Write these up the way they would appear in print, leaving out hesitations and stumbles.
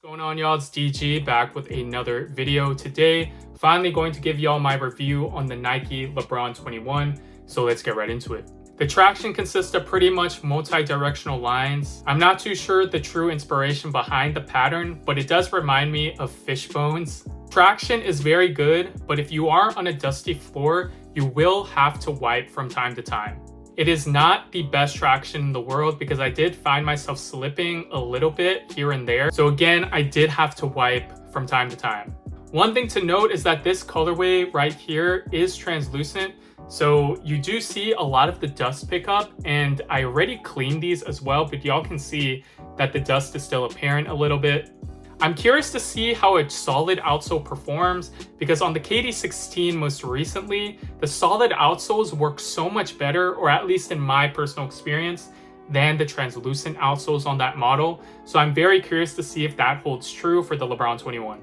What's going on, y'all? It's DG back with another video. Today, finally going to give y'all my review on the Nike LeBron 21. So let's get right into it. The traction consists of pretty much multi-directional lines. I'm not too sure the true inspiration behind the pattern, but it does remind me of fish bones. Traction is very good, but if you are on a dusty floor, you will have to wipe from time to time. It is not the best traction in the world because I did find myself slipping a little bit here and there. So again, I did have to wipe from time to time. One thing to note is that this colorway right here is translucent. So you do see a lot of the dust pickup, and I already cleaned these as well, but y'all can see that the dust is still apparent a little bit. I'm curious to see how a solid outsole performs because on the KD16 most recently, the solid outsoles work so much better, or at least in my personal experience, than the translucent outsoles on that model. So I'm very curious to see if that holds true for the LeBron 21.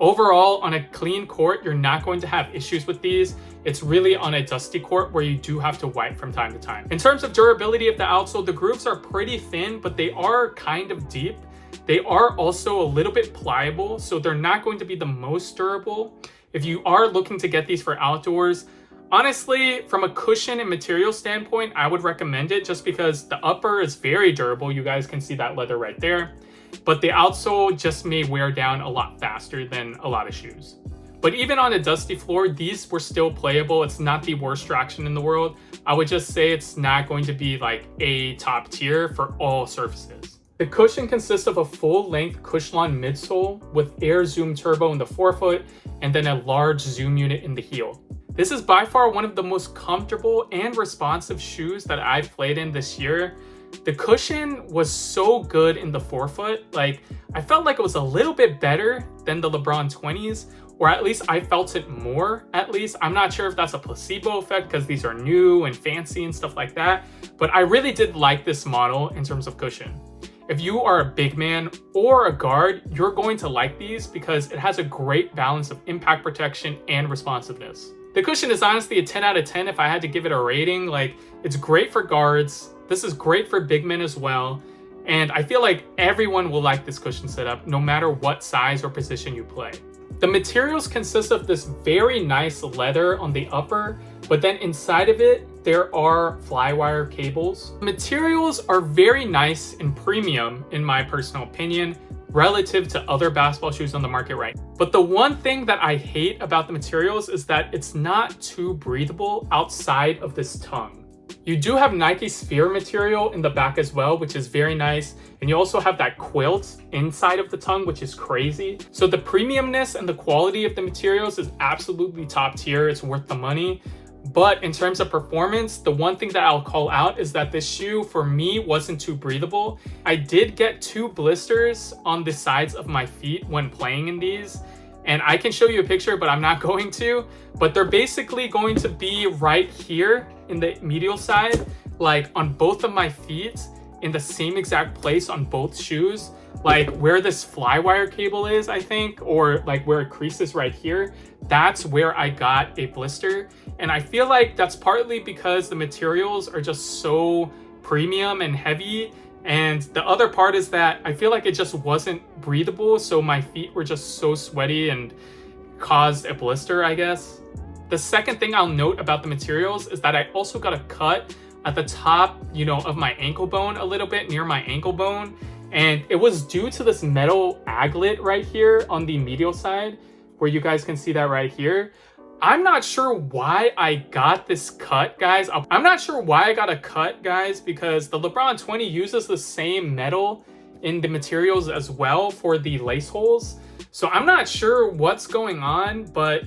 Overall, on a clean court, you're not going to have issues with these. It's really on a dusty court where you do have to wipe from time to time. In terms of durability of the outsole, the grooves are pretty thin, but they are kind of deep. They are also a little bit pliable, so they're not going to be the most durable. If you are looking to get these for outdoors, honestly, from a cushion and material standpoint, I would recommend it just because the upper is very durable. You guys can see that leather right there. But the outsole just may wear down a lot faster than a lot of shoes. But even on a dusty floor, these were still playable. It's not the worst traction in the world. I would just say it's not going to be like a top tier for all surfaces. The cushion consists of a full-length Cushlon midsole with air zoom turbo in the forefoot and then a large zoom unit in the heel. This is by far one of the most comfortable and responsive shoes that I've played in this year. The cushion was so good in the forefoot. Like, I felt like it was a little bit better than the LeBron 20s, or at least I felt it more, at least. I'm not sure if that's a placebo effect because these are new and fancy and stuff like that, but I really did like this model in terms of cushion. If you are a big man or a guard, you're going to like these because it has a great balance of impact protection and responsiveness. The cushion is honestly a 10 out of 10 if I had to give it a rating. Like, it's great for guards. This is great for big men as well. And I feel like everyone will like this cushion setup no matter what size or position you play. The materials consist of this very nice leather on the upper, but then inside of it, there are flywire cables. The materials are very nice and premium, in my personal opinion, relative to other basketball shoes on the market right now. But the one thing that I hate about the materials is that it's not too breathable outside of this tongue. You do have Nike Sphere material in the back as well, which is very nice. And you also have that quilt inside of the tongue, which is crazy. So the premiumness and the quality of the materials is absolutely top tier. It's worth the money. But in terms of performance, the one thing that I'll call out is that this shoe for me wasn't too breathable. I did get 2 blisters on the sides of my feet when playing in these. And I can show you a picture, but I'm not going to. But they're basically going to be right here in the medial side, like on both of my feet, in the same exact place on both shoes. Like where this flywire cable is, I think, or like where it creases right here, that's where I got a blister. And I feel like that's partly because the materials are just so premium and heavy. And the other part is that I feel like it just wasn't breathable, so my feet were just so sweaty and caused a blister, I guess. The second thing I'll note about the materials is that I also got a cut at the top, of my ankle bone a little bit, near my ankle bone. And it was due to this metal aglet right here on the medial side, where you guys can see that right here. I'm not sure why I got this cut, guys. I'm not sure why I got a cut, guys, because the LeBron 20 uses the same metal in the materials as well for the lace holes. So I'm not sure what's going on, but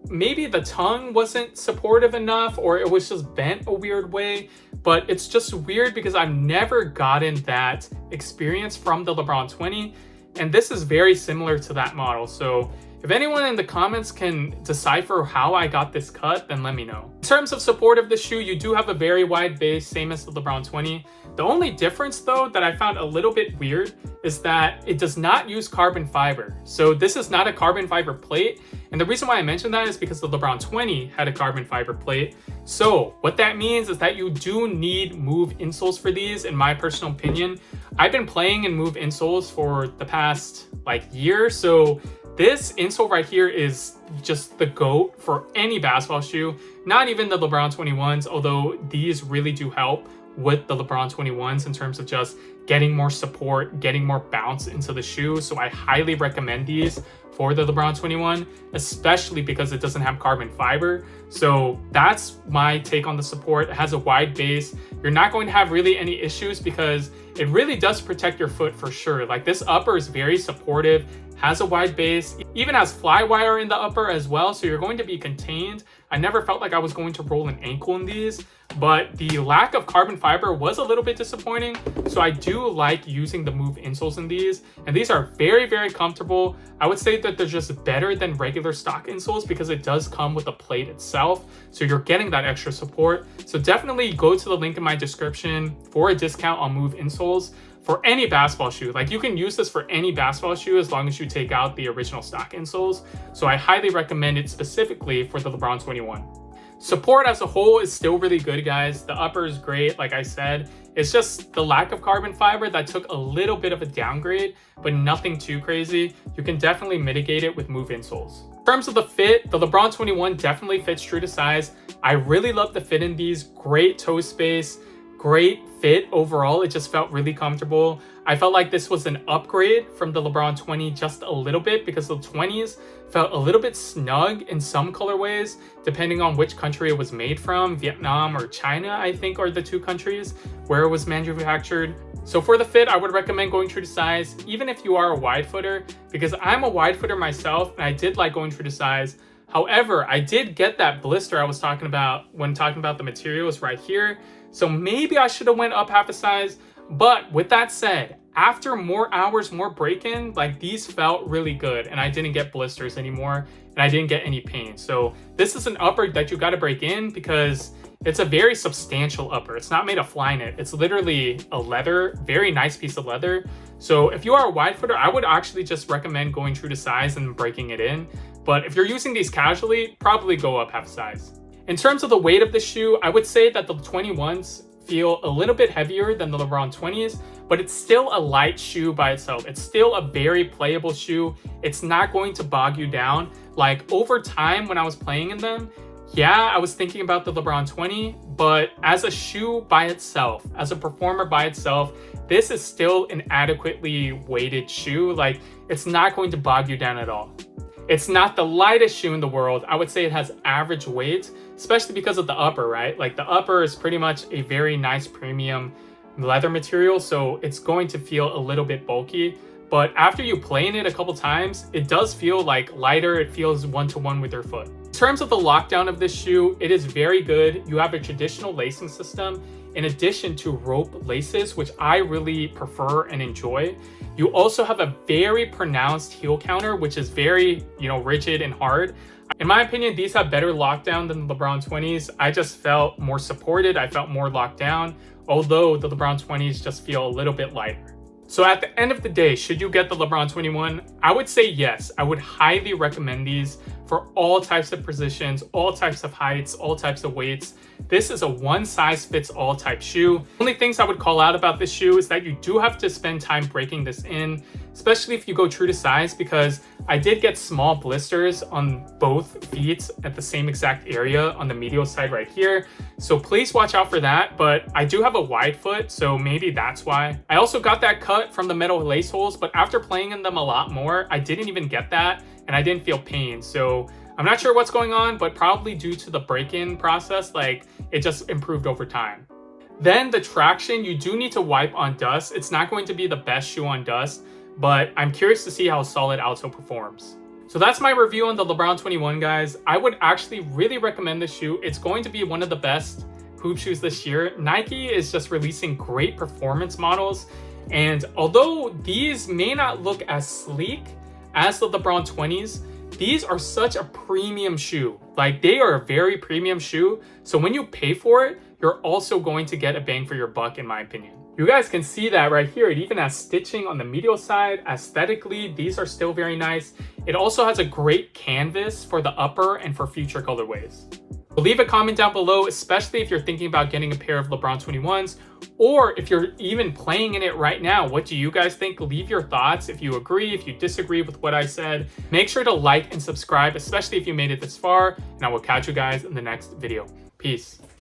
maybe the tongue wasn't supportive enough, or it was just bent a weird way. But it's just weird because I've never gotten that experience from the LeBron 20. And this is very similar to that model. So if anyone in the comments can decipher how I got this cut, then let me know. In terms of support of the shoe, you do have a very wide base, same as the LeBron 20. The only difference though that I found a little bit weird is that it does not use carbon fiber. So this is not a carbon fiber plate. And the reason why I mentioned that is because the LeBron 20 had a carbon fiber plate. So what that means is that you do need Move insoles for these, in my personal opinion. I've been playing in Move insoles for the past like year. So this insole right here is just the GOAT for any basketball shoe, not even the LeBron 21s, although these really do help with the LeBron 21s in terms of just getting more support, getting more bounce into the shoe. So I highly recommend these for the LeBron 21, especially because it doesn't have carbon fiber. So that's my take on the support. It has a wide base. You're not going to have really any issues because it really does protect your foot for sure. Like this upper is very supportive, has a wide base, even has fly wire in the upper as well. So you're going to be contained. I never felt like I was going to roll an ankle in these, but the lack of carbon fiber was a little bit disappointing. So I do like using the Move insoles in these, and these are very, very comfortable. I would say that they're just better than regular stock insoles because it does come with a plate itself. So you're getting that extra support. So definitely go to the link in my description for a discount on Move insoles for any basketball shoe. Like you can use this for any basketball shoe as long as you take out the original stock insoles. So I highly recommend it specifically for the LeBron 21. Support as a whole is still really good, guys. The upper is great, like I said. It's just the lack of carbon fiber that took a little bit of a downgrade, but nothing too crazy. You can definitely mitigate it with Move insoles. In terms of the fit, the LeBron 21 definitely fits true to size. I really love the fit in these. Great toe space, great fit overall. It just felt really comfortable. I felt like this was an upgrade from the LeBron 20 just a little bit because the 20s felt a little bit snug in some colorways, depending on which country it was made from. Vietnam or China, I think, are the two countries where it was manufactured. So for the fit, I would recommend going true to size, even if you are a wide footer, because I'm a wide footer myself and I did like going true to size. However, I did get that blister I was talking about when talking about the materials right here. So maybe I should have went up half a size. But with that said, after more hours, more break-in, like these felt really good and I didn't get blisters anymore and I didn't get any pain. So this is an upper that you got to break in because it's a very substantial upper. It's not made of Flyknit. It's literally a leather, very nice piece of leather. So if you are a wide footer, I would actually just recommend going true to size and breaking it in. But if you're using these casually, probably go up half size. In terms of the weight of the shoe, I would say that the 21s feel a little bit heavier than the LeBron 20s, but it's still a light shoe by itself. It's still a very playable shoe. It's not going to bog you down. Like over time when I was playing in them, yeah, I was thinking about the LeBron 20, but as a shoe by itself, as a performer by itself, this is still an adequately weighted shoe. Like it's not going to bog you down at all. It's not the lightest shoe in the world. I would say it has average weight, especially because of the upper, right? Like the upper is pretty much a very nice premium leather material, so it's going to feel a little bit bulky. But after you play in it a couple times, it does feel like lighter. It feels one-to-one with your foot. In terms of the lockdown of this shoe, it is very good. You have a traditional lacing system in addition to rope laces, which I really prefer and enjoy. You also have a very pronounced heel counter, which is very, rigid and hard. In my opinion, these have better lockdown than the LeBron 20s. I just felt more supported. I felt more locked down, although the LeBron 20s just feel a little bit lighter. So at the end of the day, should you get the LeBron 21? I would say yes. I would highly recommend these for all types of positions, all types of heights, all types of weights. This is a one-size-fits-all type shoe. Only things I would call out about this shoe is that you do have to spend time breaking this in, especially if you go true to size, because I did get small blisters on both feet at the same exact area on the medial side right here. So please watch out for that, but I do have a wide foot, so maybe that's why. I also got that cut from the metal lace holes, but after playing in them a lot more, I didn't even get that and I didn't feel pain. So I'm not sure what's going on, but probably due to the break-in process, like it just improved over time. Then the traction, you do need to wipe on dust. It's not going to be the best shoe on dust, but I'm curious to see how solid Alto performs. So that's my review on the LeBron 21, guys. I would actually really recommend this shoe. It's going to be one of the best hoop shoes this year. Nike is just releasing great performance models. And although these may not look as sleek as the LeBron 20s, these are such a premium shoe. Like they are a very premium shoe. So when you pay for it, you're also going to get a bang for your buck, in my opinion. You guys can see that right here. It even has stitching on the medial side. Aesthetically, these are still very nice. It also has a great canvas for the upper and for future colorways. So leave a comment down below, especially if you're thinking about getting a pair of LeBron 21s, or if you're even playing in it right now. What do you guys think? Leave your thoughts if you agree, if you disagree with what I said. Make sure to like and subscribe, especially if you made it this far, and I will catch you guys in the next video. Peace.